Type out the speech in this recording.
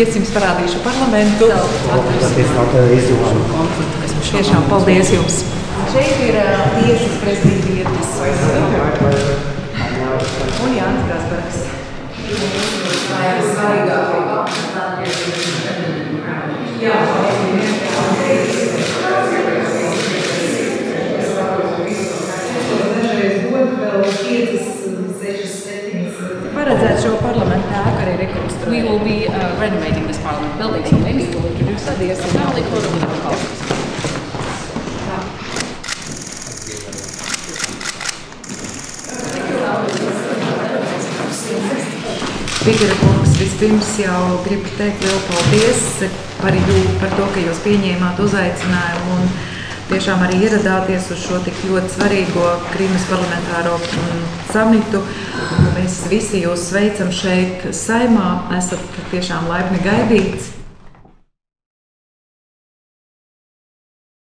Es jums parādīšu parlamentu. Tiešām paldies jums. Šeit ir tiesas prezidija vietas. Un Jānis Gazbergs. Paredzēt šo parlamentu ēku arī rekonstruēt. We will be renovating this parliament building, so maybe we'll introduce that as a Valley Code of the Colors. Vigara kungs, vispirms jau gribu teikt lielu paldies par to, ka jūs pieņēmāt uzaicinājumu un tiešām arī ieradāties uz šo tik ļoti svarīgo Krimas parlamentāro samitu. Mēs visi jūs sveicam šeit Saimā, esat tiešām laipni gaidīts.